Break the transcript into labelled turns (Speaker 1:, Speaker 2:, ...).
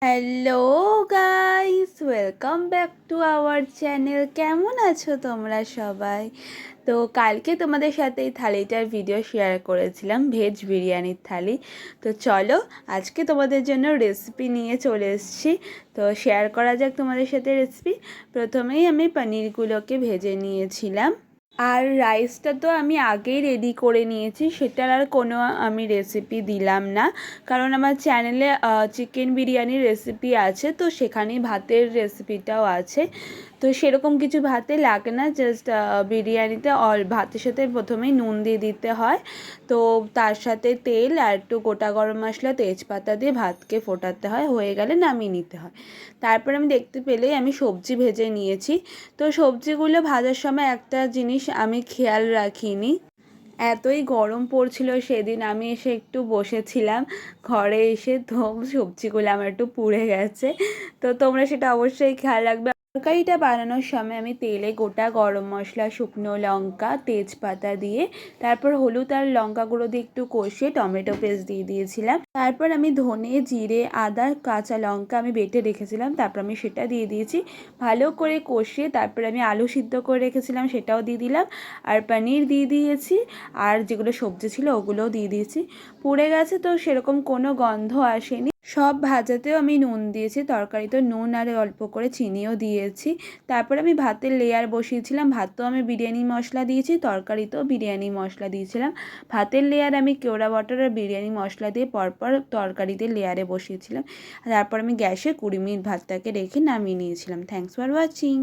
Speaker 1: Hello guys, welcome back to our channel. কেমন আছো তোমরা সবাই? তো কালকে তোমাদের সাথে এই থালিটার ভিডিও শেয়ার করেছিলাম, ভেজ বিরিয়ানির থালি। তো চলো আজকে তোমাদের জন্য রেসিপি নিয়ে চলে এসেছি। তো শেয়ার করা যাক তোমাদের সাথে রেসিপি। প্রথমেই আমি পনিরগুলোকে ভেজে নিয়েছিলাম, আর রাইসটা তো আমি আগেই রেডি করে নিয়েছি, সেটার আর কোনো আমি রেসিপি দিলাম না, কারণ আমার চ্যানেলে চিকেন বিরিয়ানির রেসিপি আছে, তো সেখানেই ভাতের রেসিপিটাও আছে। তো সেরকম কিছু ভাতে লাগে না, জাস্ট বিরিয়ানিতে ভাতের সাথে প্রথমেই নুন দিয়ে দিতে হয়। তো তার সাথে তেল আর একটু গোটা গরম মশলা, তেজপাতা দিয়ে ভাতকে ফোটাতে হয়, হয়ে গেলে নামিয়ে নিতে হয়। তারপর আমি দেখতে পেলেই আমি সবজি ভেজে নিয়েছি। তো সবজিগুলো ভাজার সময় একটা জিনিস আমি খেয়াল রাখিনি, এতই গরম পড়ছিল সেদিন, আমি এসে একটু বসেছিলাম ঘরে এসে, তো সবজিগুলো আমার একটু পুড়ে গেছে। তো তোমরা সেটা অবশ্যই খেয়াল রাখবে। তরকারিটা বানানোর সময় আমি তেলে গোটা গরম মশলা, শুকনো লঙ্কা, তেজপাতা দিয়ে তারপর হলুদ আর লঙ্কা গুঁড়ো দিয়ে একটু কষিয়ে টমেটো পেস্ট দিয়ে দিয়েছিলাম। তারপর আমি ধনে, জিরে, আদা, কাঁচা লঙ্কা আমি বেটে রেখেছিলাম, তারপর আমি সেটা দিয়ে দিয়েছি। ভালো করে কষিয়ে তারপর আমি আলু সিদ্ধ করে রেখেছিলাম সেটাও দিয়ে দিলাম, আর পনির দিয়ে দিয়েছি, আর যেগুলো সবজি ছিল ওগুলোও দিয়ে দিয়েছি। পুড়ে গেছে তো সেরকম কোনো গন্ধ আসেনি। সব ভাজাতেও আমি নুন দিয়েছি, তরকারিতেও নুন আর অল্প করে চিনিও দিয়েছি। তারপর আমি ভাতের লেয়ার বসিয়েছিলাম, ভাতেও আমি বিরিয়ানি মশলা দিয়েছি, তরকারিতেও বিরিয়ানি মশলা দিয়েছিলাম। ভাতের লেয়ার আমি কেওড়া বাটার আর বিরিয়ানি মশলা দিয়ে পরপর তরকারিতে লেয়ারে বসিয়েছিলাম। তারপর আমি গ্যাসে 20 মিনিট ভাতটাকে রেখে নামিয়ে নিয়েছিলাম। Thanks for watching.